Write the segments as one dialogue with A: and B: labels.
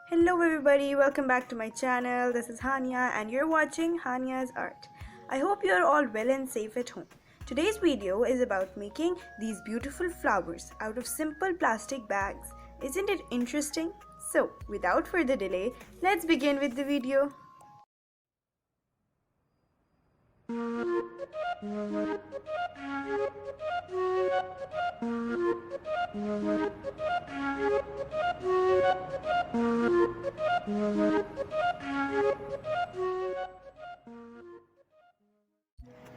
A: Hello everybody, welcome back to my channel. This is Haniya and you're watching Haniya's Art. I hope you're all well and safe at home. Today's video is about making these beautiful flowers out of simple plastic bags. Isn't it interesting? So, without further delay, let's begin with the video.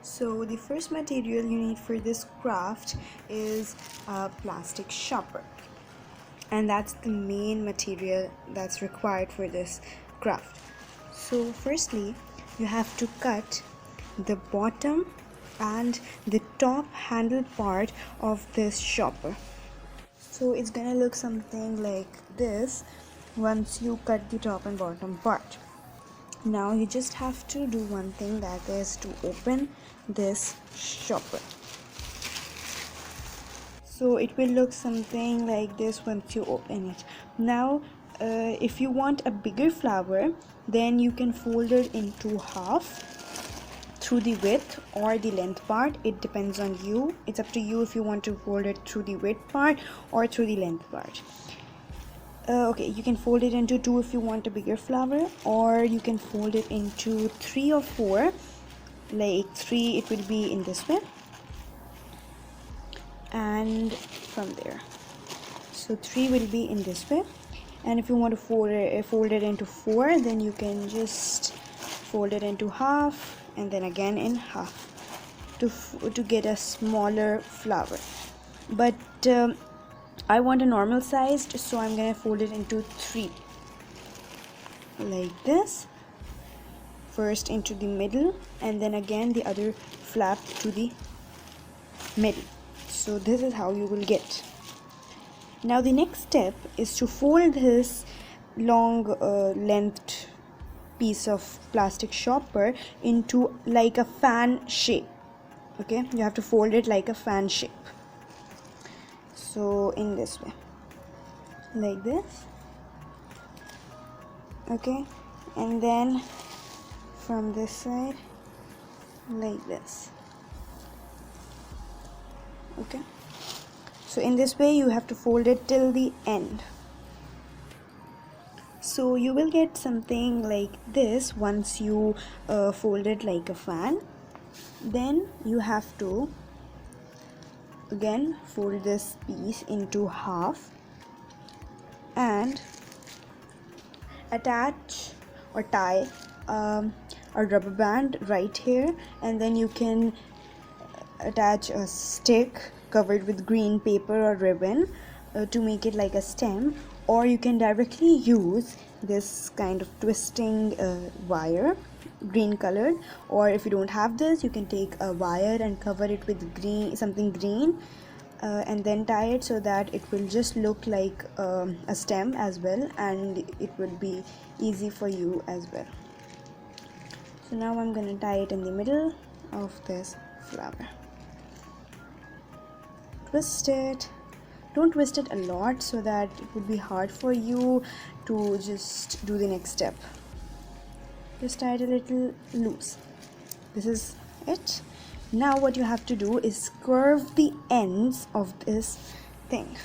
A: So the first material you need for this craft is a plastic shopper, and that's the main material that's required for this craft. So firstly you have to cut the bottom and the top handle part of this shopper. So it's gonna look something like this once you cut the top and bottom part. Now you just have to do one thing, that is to open this shopper. So it will look something like this once you open it. Now if you want a bigger flower, then you can fold it into half through the width or the length part. It depends on you. It's up to you if you want to fold it through the width part or through the length part. Okay, you can fold it into two if you want a bigger flower, or you can fold it into three or four. Like three, it will be in this way, and from there. So three will be in this way, and if you want to fold it into four, then you can just fold it into half and then again in half to get a smaller flower. But I want a normal sized, so I'm gonna fold it into three like this. First into the middle and then again the other flap to the middle. So this is how you will get. Now the next step is to fold this long length piece of plastic shopper into like a fan shape. Okay, you have to fold it like a fan shape. So in this way, like this. Okay, and then from this side like this. Okay, so in this way you have to fold it till the end. So you will get something like this once you fold it like a fan. Then you have to again fold this piece into half and attach or tie a rubber band right here, and then you can attach a stick covered with green paper or ribbon to make it like a stem, or you can directly use this kind of twisting wire, green colored, or if you don't have this, you can take a wire and cover it with something green and then tie it so that it will just look like a stem as well, and it will be easy for you as well. So now I'm gonna tie it in the middle of this flower. Twist it. Don't twist it a lot so that it would be hard for you to just do the next step. Just tie it a little loose. This is it. Now what you have to do is curve the ends of this thing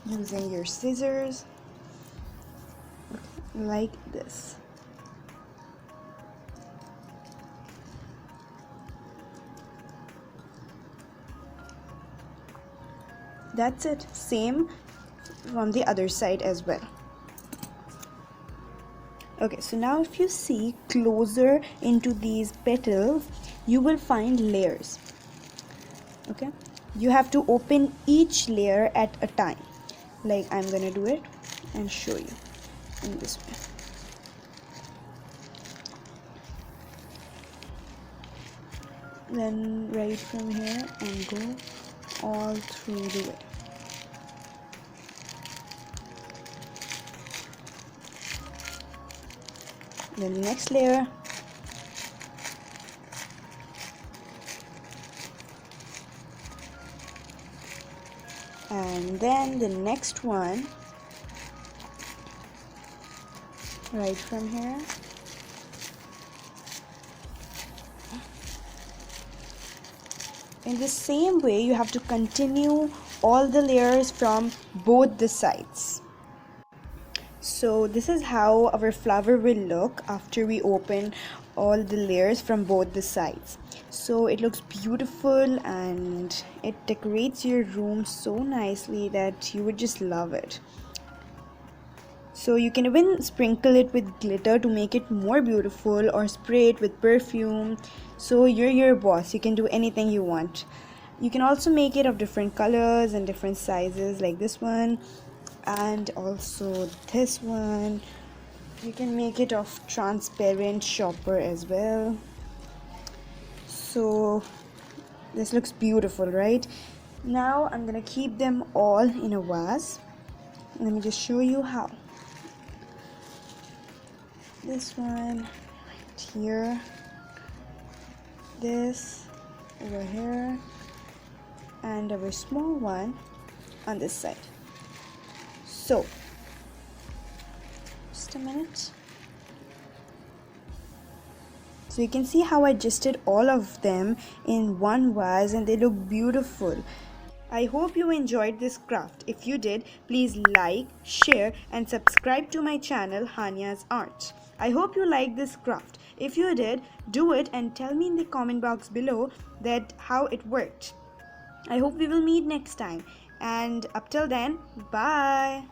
A: using your scissors like this. That's it. Same from the other side as well. Okay, so now if you see closer into these petals, you will find layers. Okay, you have to open each layer at a time. Like I'm gonna do it and show you in this way. Then right from here and go all through the way. Then the next layer, and then the next one, right from here. In the same way, you have to continue all the layers from both the sides. So this is how our flower will look after we open all the layers from both the sides. So it looks beautiful and it decorates your room so nicely that you would just love it. So you can even sprinkle it with glitter to make it more beautiful, or spray it with perfume. So you're your boss, you can do anything you want. You can also make it of different colors and different sizes, like this one, and also this one. You can make it of transparent shopper as well. So this looks beautiful, right? Now I'm gonna keep them all in a vase. Let me just show you how. This one right here, this over here, and our small one on this side. So just a minute. So you can see how I adjusted all of them in one vase and they look beautiful. I hope you enjoyed this craft. If you did, please like, share and subscribe to my channel Haniya's Art. I hope you liked this craft. If you did, do it and tell me in the comment box below that how it worked. I hope we will meet next time, and up till then, bye.